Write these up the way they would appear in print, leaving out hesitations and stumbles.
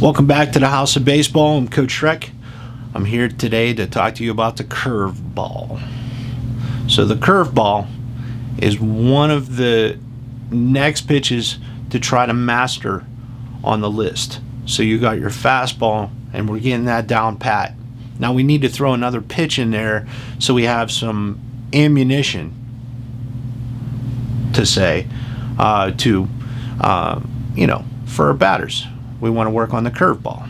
Welcome back to the House of Baseball. I'm Coach Shrek. I'm here today to talk to you about the curveball. So the curveball is one of the next pitches to try to master on the list. So you got your fastball, and we're getting that down pat. Now we need to throw another pitch in there so we have some ammunition to say for our batters. We want to work on the curveball.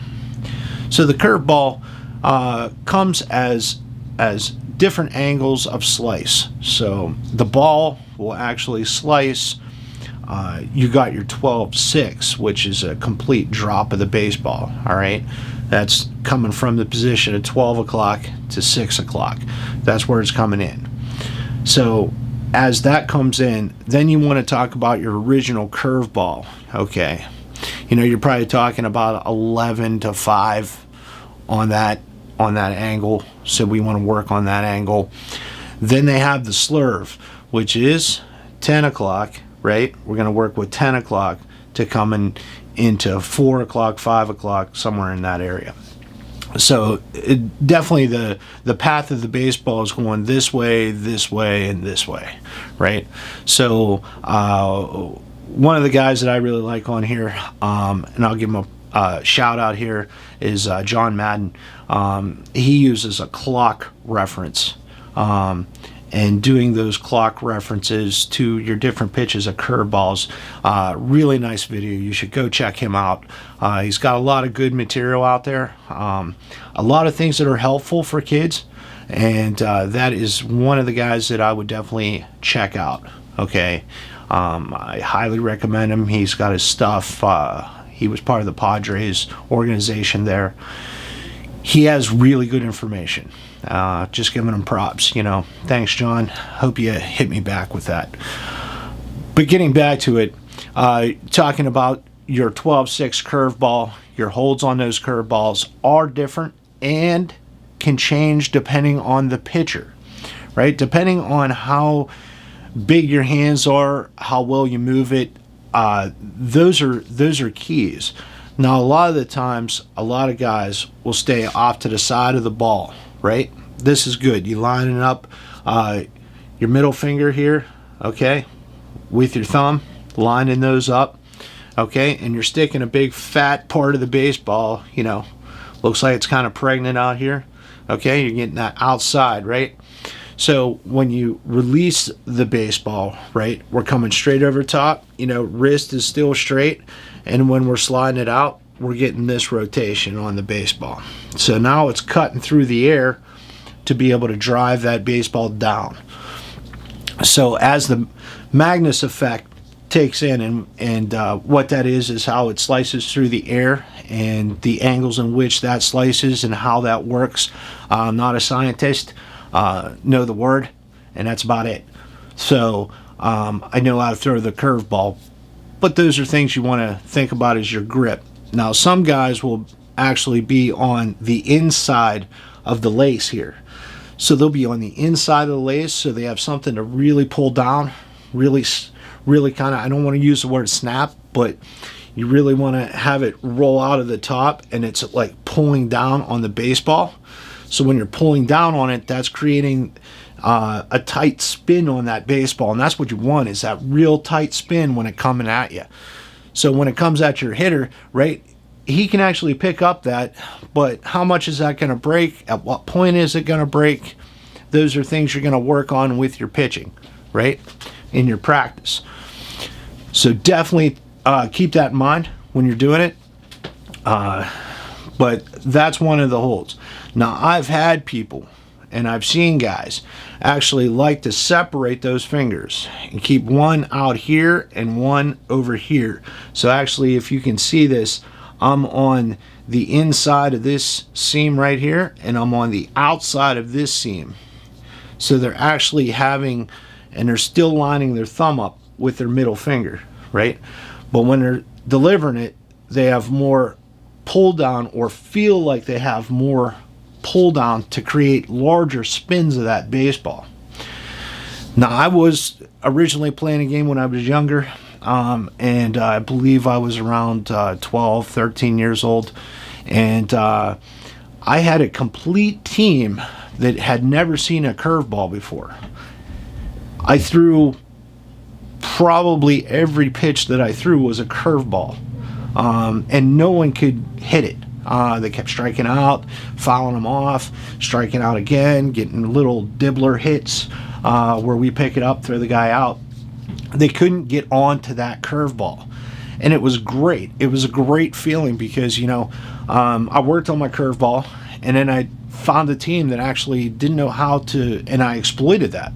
So the curveball comes as different angles of slice. So the ball will actually slice. You got your 12-6, which is a complete drop of the baseball. All right, that's coming from the position of 12 o'clock to 6 o'clock. That's where it's coming in. So as that comes in, then you want to talk about your original curveball. Okay, you're probably talking about 11 to 5 on that angle. So we want to work on that angle. Then they have the slurve, which is 10 o'clock, right? We're going to work with 10 o'clock to come into 4 o'clock, 5 o'clock, somewhere in that area. So definitely the path of the baseball is going this way, and this way, right? So one of the guys that I really like on here, and I'll give him a shout out here, is John Madden. He uses a clock reference, and doing those clock references to your different pitches of curveballs. Really nice video. You should go check him out. He's got a lot of good material out there. A lot of things that are helpful for kids, and that is one of the guys that I would definitely check out. Okay. I highly recommend him. He's got his stuff. He was part of the Padres organization there. He has really good information. Just giving him props. Thanks, John. Hope you hit me back with that. But getting back to it, talking about your 12-6 curveball, your holds on those curveballs are different and can change depending on the pitcher, right? Depending on how big your hands are, how well you move it, those are keys. Now, a lot of the times, a lot of guys will stay off to the side of the ball, right? This is good. You line it up, your middle finger here, okay, with your thumb, lining those up, okay, and you're sticking a big fat part of the baseball, looks like it's kind of pregnant out here, okay, you're getting that outside, right? So when you release the baseball, right, we're coming straight over top, wrist is still straight, and when we're sliding it out, we're getting this rotation on the baseball. So now it's cutting through the air to be able to drive that baseball down. So as the Magnus effect takes in, and what that is how it slices through the air and the angles in which that slices and how that works. I'm not a scientist. Know the word, and that's about it. So I know how to throw the curveball, but those are things you want to think about as your grip. Now, some guys will actually be on the inside of the lace here. So they'll be on the inside of the lace, so they have something to really pull down, really kind of, I don't want to use the word snap, but you really want to have it roll out of the top, and it's like pulling down on the baseball. So when you're pulling down on it, that's creating a tight spin on that baseball, and that's what you want, is that real tight spin when it coming at you. So when it comes at your hitter, right, he can actually pick up that, but how much is that going to break? At what point is it going to break? Those are things you're going to work on with your pitching, right, in your practice. So definitely keep that in mind when you're doing it. But that's one of the holds. Now, I've had people, and I've seen guys actually like to separate those fingers and keep one out here and one over here. So actually, if you can see this, I'm on the inside of this seam right here, and I'm on the outside of this seam. So they're actually having, and they're still lining their thumb up with their middle finger, right? But when they're delivering it, they have more pull down, or feel like they have more pull down to create larger spins of that baseball. Now, I was originally playing a game when I was younger. and I believe I was around 12, 13 years old, and I had a complete team that had never seen a curveball before. I threw probably every pitch that I threw was a curveball, and no one could hit it. They kept striking out, fouling them off, striking out again, getting little dibbler hits where we pick it up, throw the guy out. They couldn't get onto that curveball. And it was great. It was a great feeling because, I worked on my curveball, and then I found a team that actually didn't know how to, and I exploited that.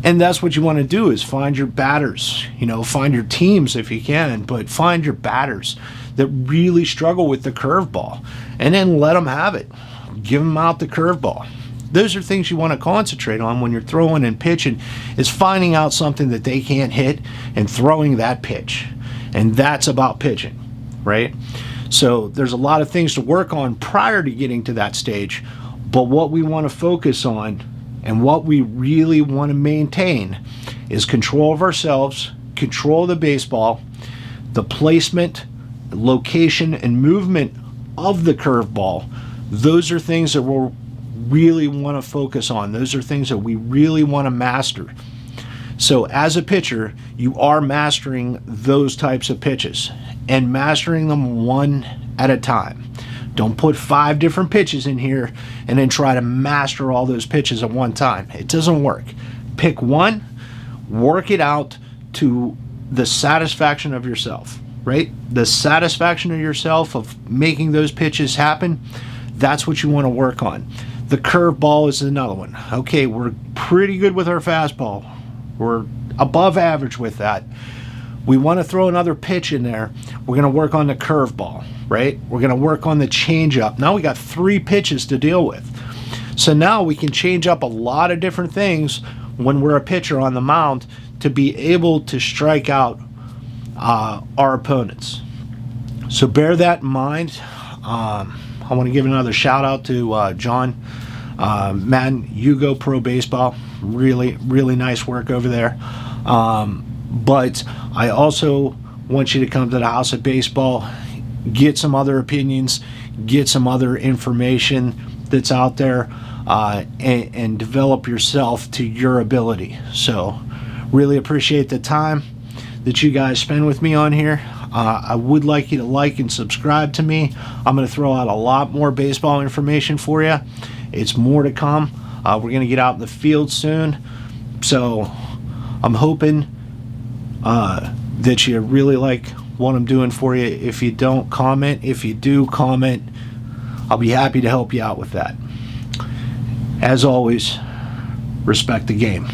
And that's what you want to do, is find your batters, find your teams if you can, but find your batters that really struggle with the curveball, and then let them have it. Give them out the curveball. Those are things you want to concentrate on when you're throwing and pitching, is finding out something that they can't hit and throwing that pitch. And that's about pitching, right? So there's a lot of things to work on prior to getting to that stage, but what we want to focus on and what we really want to maintain is control of ourselves, control of the baseball, the placement, location, and movement of the curveball. Those are things that we'll really want to focus on. Those are things that we really want to master. So as a pitcher, you are mastering those types of pitches and mastering them one at a time. Don't put 5 different pitches in here and then try to master all those pitches at one time. It doesn't work. Pick one, work it out to the satisfaction of yourself, right? The satisfaction of yourself of making those pitches happen, that's what you want to work on. The curveball is another one. Okay, we're pretty good with our fastball. We're above average with that. We want to throw another pitch in there. We're going to work on the curveball, right? We're going to work on the changeup. Now we got 3 pitches to deal with. So now we can change up a lot of different things when we're a pitcher on the mound to be able to strike out our opponents. So bear that in mind. I want to give another shout out to John Madden, Hugo Pro Baseball. Really, really nice work over there. But I also want you to come to the House of Baseball, get some other opinions, get some other information that's out there, and develop yourself to your ability. So really appreciate the time that you guys spend with me on here. I would like you to like and subscribe to me. I'm going to throw out a lot more baseball information for you. It's more to come. We're going to get out in the field soon. So I'm hoping that you really like what I'm doing for you. If you don't, comment. If you do, comment. I'll be happy to help you out with that. As always, respect the game.